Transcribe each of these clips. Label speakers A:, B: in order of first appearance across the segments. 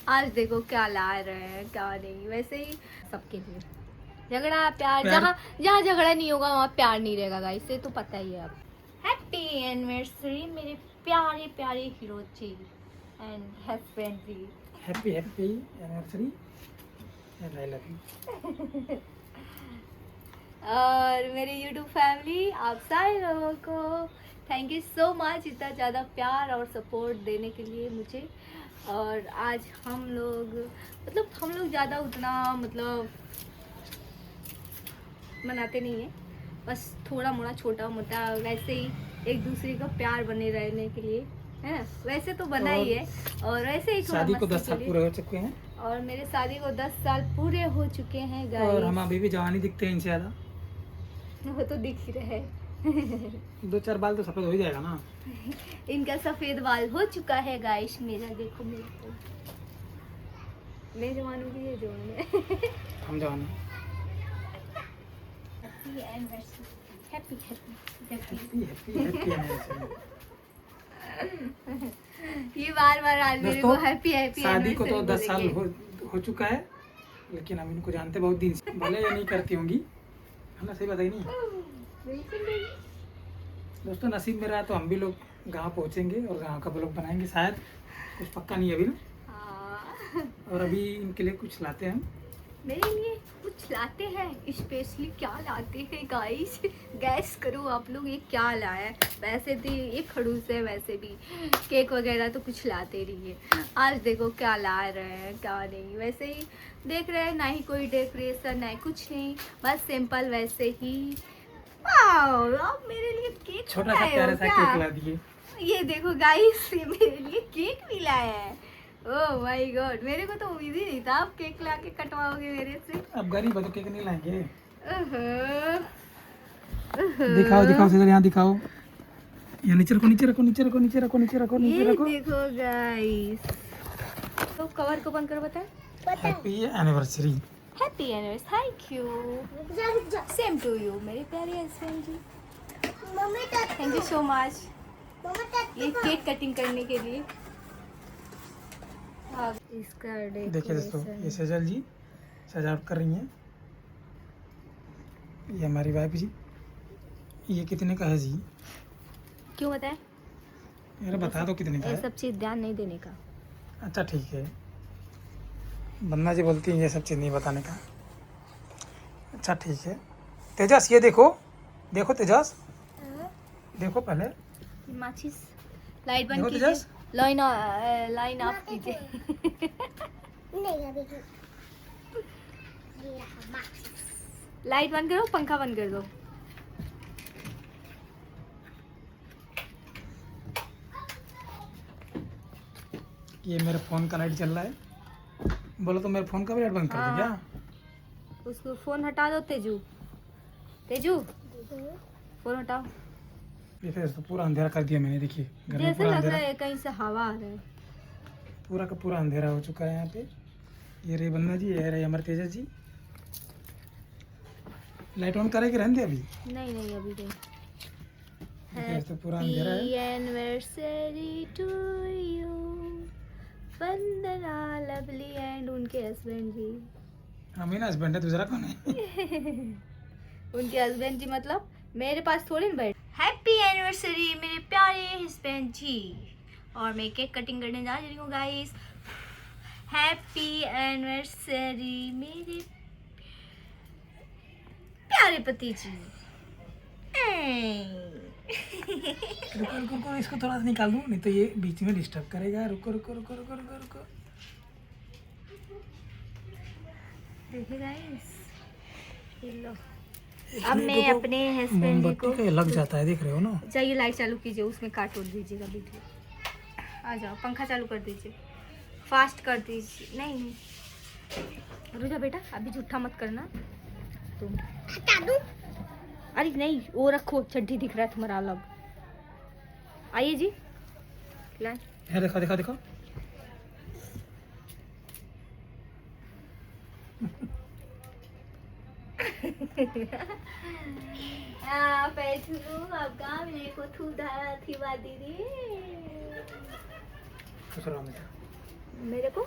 A: आज देखो क्या ला रहे हैं क्या नहीं, वैसे ही सबके लिए झगड़ा प्यार, जहाँ जहाँ झगड़ा नहीं होगा वहाँ प्यार नहीं रहेगा गाइस, इसे तो पता ही है अब। हैप्पी एनिवर्सरी मेरे प्यारे प्यारे हीरो जी एंड हस्बैंड जी।
B: Happy happy anniversary and I love you.
A: और मेरे यूट्यूब फैमिली, आप सारे लोगों को थैंक यू सो मच इतना ज़्यादा प्यार और सपोर्ट देने के लिए मुझे। और आज हम लोग ज़्यादा उतना मनाते नहीं है, बस थोड़ा मोड़ा छोटा मोटा वैसे ही एक दूसरे का प्यार बने रहने के लिए, है ना। वैसे तो बना ही है, और वैसे ही
B: शादी को 10 साल पूरे हो चुके हैं,
A: और मेरे शादी को 10 साल पूरे हो चुके हैं गाइस।
B: और हम अभी भी जवानी दिखते हैं इनसे ज़्यादा।
A: वो तो दिख ही रहे
B: 2-4 बाल तो सफेद हो ही जाएगा ना।
A: इनका सफेद बाल हो चुका है गाइस, मेरा देखो मेरे को, मैं जवान हूँ ये जवान है।
B: हम जवान हैं।
A: Happy anniversary, happy happy
B: happy happy happy anniversary.
A: ये बार बार आज मेरे को हैप्पी हैप्पी
B: शादी को तो 10 साल हो चुका है, लेकिन हम इनको जानते बहुत दिन से, भले ये नहीं करती होंगी, है ना, सही बताई नहीं। दोस्तों नसीब में रहा तो हम भी लोग गाँव पहुँचेंगे और गाँव का ब्लॉग बनाएंगे शायद, कुछ पक्का नहीं अभी ना। और अभी इनके लिए कुछ लाते हैं हम,
A: मेरे लिए कुछ लाते हैं स्पेशली। क्या लाते हैं गाइस, गैस करो आप लोग ये क्या लाया है। वैसे तो ये खड़ूस है, वैसे भी केक वगैरह तो कुछ लाते नहीं है। आज देखो क्या ला रहे हैं क्या नहीं, वैसे ही देख रहे हैं, ना ही कोई डेकोरेशन ना ही कुछ नहीं, बस सिंपल वैसे ही। वाओ, अब मेरे लिए केक
B: छोटा सा प्यारा सा केक ला दिए।
A: ये देखो गाइस, ये मेरे लिए केक भी लाया है। ओह माय गॉड, मेरे को तो उम्मीद ही नहीं था आप केक ला के कटवाओगे मेरे से।
B: अब गरीब है तो केक नहीं लाएंगे।
A: ओहो।
B: दिखाओ दिखाओ सीधे यहाँ दिखाओ, यहाँ नीचे रखो नीचे रखो नीचे रखो नीचे रखो नीचे रखो नीचे
A: ये
B: रखो।
A: देखो गाइस, तो कवर को बंद करो, बताए
B: happy anniversary.
A: Happy anniversary, thank you, same to you मेरे प्यारे हस्बैंड जी, थैंक यू सो मच ये केक कटिंग करने के लिए। इसका
B: देखिए दोस्तों, ये सजल जी सजावट कर रही हैं, ये हमारी वाइफ जी। ये कितने का है जी?
A: क्यों बताए?
B: अरे बता दो कितने का
A: ये
B: है।
A: सब चीज़ ध्यान नहीं देने का।
B: अच्छा ठीक है, बन्ना जी बोलती हैं ये सब चीज़ नहीं बताने का। अच्छा ठीक है। तेजस ये देखो, देखो तेजस, देखो पहले
A: माचिस लाइट बंद
B: देखो
A: कीजिए,
B: तेजस।
A: लाइन ऑफ कीजिए। लाइट बंद करो, पंखा बंद कर दो।
B: ये मेरे फ़ोन का लाइट जल रहा है, बोलो तो मेरे फ़ोन का भी लाइट बंद कर दूँ क्या?
A: उसको फोन हटा दो तेजू, तेजू फोन हटाओ।
B: ये फिर तो पूरा अंधेरा कर दिया मैंने, देखिए घर में
A: जैसे
B: पूरा
A: लग
B: अंधेरा,
A: रहा है कहीं से हवा आ रहा है।
B: पूरा का पूरा अंधेरा हो चुका है यहाँ पे। ये रही बन्ना जी, ये रही हमारे तेजस जी। लाइट ऑन करें कि रहने दे अभी?
A: नहीं नहीं अभी नहीं।
B: देखिए तो पूरा अंधेरा है।
A: Anniversary to you Vandana lovely and उनके हस्बैंड जी।
B: हम ही ना हस्बैंड है, दूसरा कौन है?
A: उनके हस्बैंड जी मतलब मेरे पास थोड़ी ना बैठ। हैप्पी एनिवर्सरी मेरे प्यारे हस्बैंड जी, और मैं केक कटिंग करने जा रही हूँ गाइस। हैप्पी एनिवर्सरी मेरे प्यारे पति जी।
B: रुको रुको रुको, इसको थोड़ा सा निकाल दूँ, नहीं तो ये बीच में डिस्टर्ब करेगा। रुको रुको रुको रुको रुको रुको।
A: देखिए गाइस, ये लो। अब मैं अपने हस्बैंड जी को
B: लग जाता है, देख रहे हो ना?
A: जाइए लाइट चालू कीजिए, उसमें कार्टून दीजिएगा वीडियो। आ जाओ, पंखा चालू कर दीजिए, फास्ट कर दीजिए। नहीं रुजा बेटा, अभी झूठा मत करना तुम। हटा दूं? अरे नहीं, वो रखो, चड्डी दिख रहा है तुम्हारा अलग। आइए जी,
B: है देखो देखो देखो।
A: आपका मेरे को थू धा थी बात दीदी।
B: खुश रहो बेटा।
A: मेरे को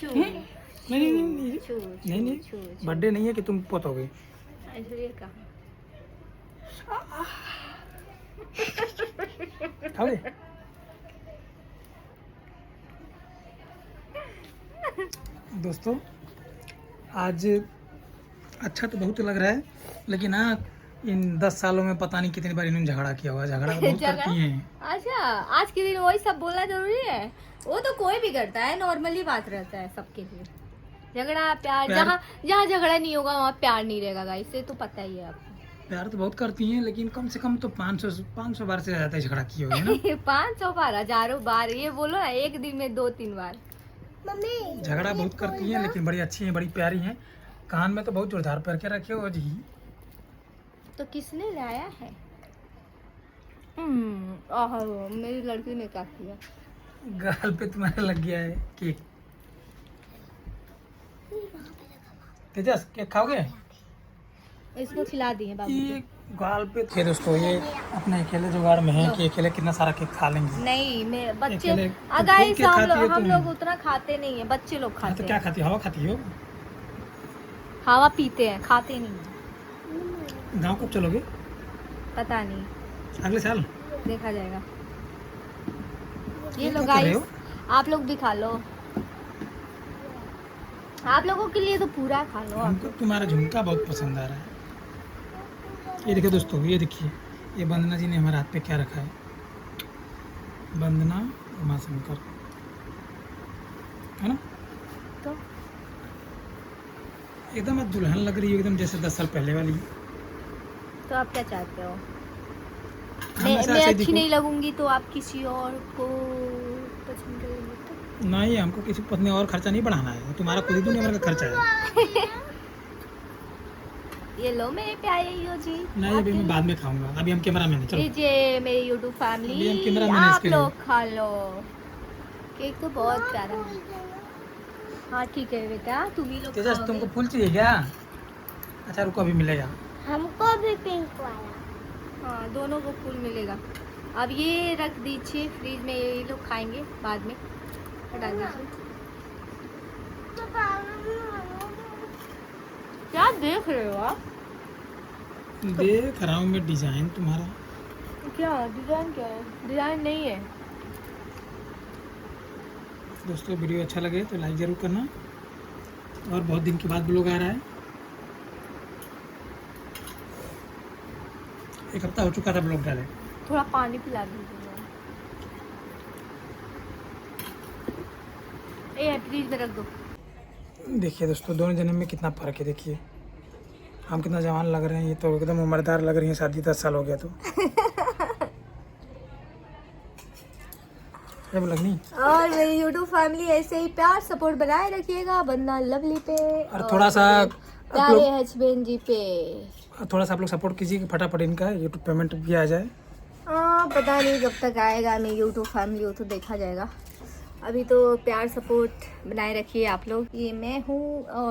B: नहीं बर्थडे नहीं है कि तुम पोतोगे।
A: ऐश्वर्या कहाँ?
B: खाओगे? दोस्तों आज अच्छा तो बहुत लग रहा है, लेकिन हाँ इन 10 सालों में पता नहीं कितनी बार इन्होंने झगड़ा किया होगा। झगड़ा तो बहुत करती हैं।
A: अच्छा, आज के दिन वही सब बोलना जरूरी है? वो तो कोई भी करता है, नॉर्मली बात रहता है सबके लिए। झगड़ा प्यार, जहाँ जहाँ झगड़ा नहीं होगा वहाँ प्यार नहीं रहेगा गाइस, इससे तो पता ही है आपको।
B: प्यार तो बहुत करती हैं, लेकिन कम से कम तो 500 बार से ज्यादा झगड़ा किए होंगे ना।
A: 500 बार, हजारों बार, ये बोलो ना एक दिन में 2-3 बार।
B: झगड़ा बहुत करती हैं, लेकिन बड़ी अच्छी हैं, बड़ी प्यारी हैं। कान में तो बहुत जोरदार पैर के रखे हो जी।
A: तो किसने लाया है? मेरी लड़की ने क्या किया?
B: गाल पे तुम्हारे लग गया है केक। तेजस केक खाओगे?
A: इसको खिला दिए बाबू
B: ये गाल पे दोस्तों, ये अपने अकेले जुगाड़ में है कि अकेले कितना सारा केक खा लेंगे।
A: नहीं, मैं बच्चे
B: अकेले
A: गाइस हम
B: तुम?
A: लोग उतना खाते नहीं है, बच्चे लोग
B: तो
A: खाते
B: क्या
A: हैं।
B: खाती हो? हवा खाती हो?
A: हवा पीते हैं, खाते नहीं है।
B: गाँव कब चलोगे?
A: पता नहीं,
B: अगले साल?
A: देखा जाएगा। ये लो
B: क्या कर रहे
A: गाइस,
B: हो?
A: आप लोग भी खा लो। आप लोगों के लिए तो पूरा खा लो।
B: हमको तुम्हारा झुमका बहुत पसंद आ रहा है। ये देखिए दोस्तों, ये देखिए, ये वंदना जी ने हमारे हाथ पे क्या रखा है। वंदना उमाशंकर, है ना?
A: तो
B: एकदम आप दुल्हन लग रही हो, एकदम जैसे 10 साल पहले वाली।
A: तो आप क्या चाहते हो?
B: हमेशा
A: मैं
B: ऐसे
A: अच्छी
B: दिखो।
A: नहीं लगूंगी तो आप किसी और को पसंद करेंगे तो?
B: नहीं, हमको किसी पत्नी और खर्चा नहीं बढ़ाना है, तुम्हारा खुद ही दुनिया भर का खर्चा है।
A: ये लो मेरे प्यारे यो जी।
B: नहीं, अभी मैं बाद में खाऊंगा, अभी हम कैमरा मैन। चलो
A: लीजिए मेरी यूट्यूब
B: अभी हम
A: फैमिली,
B: कैमरामैन हैं
A: आप
B: इसके लिए।
A: लोग खा लो। केक तो बहुत प्यारा है। हाँ ठीक है बेटा, तुम ही लोग
B: तेजस
A: खाओगे।
B: तुमको फूल चाहिए क्या? अच्छा रुको, अभी मिलेगा।
A: हमको भी पिंक वाला। हाँ, दोनों को फूल मिलेगा। अब ये रख दीजिए फ्रिज में, ये लोग खाएंगे बाद में। हटा दीजिए। क्या देख रहे हो आप?
B: देख रहा हूँ मैं डिजाइन तुम्हारा।
A: क्या डिजाइन? क्या है डिजाइन? नहीं है।
B: दोस्तों वीडियो अच्छा लगे तो लाइक ज़रूर करना, और बहुत दिन के बाद ब्लॉग आ रहा है। एक हफ्ता हो चुका था ब्लॉग डाले।
A: थोड़ा पानी पिला दीजिए। ये फ्रिज में रख दो।
B: देखिए दोस्तों, दोनों जने में कितना फ़र्क है। देखिए हम कितना जवान लग रहे हैं, ये तो एकदम उम्रदार लग रही है। शादी 10 साल हो गया तो जब लगनी।
A: और मेरी यूट्यूब फैमिली ऐसे ही प्यार सपोर्ट बनाए रखिएगा, वंदना लवली पे
B: और थोड़ा सा
A: प्यारे हस्बैंड जी पे।
B: आप लोग सपोर्ट कीजिए कि फटाफट इनका यूट्यूब पेमेंट भी आ जाए।
A: पता नहीं कब तक आएगा मेरी यूट्यूब फैमिली, वो तो देखा जाएगा। अभी तो प्यार सपोर्ट बनाए रखिए आप लोग। ये मैं हूँ और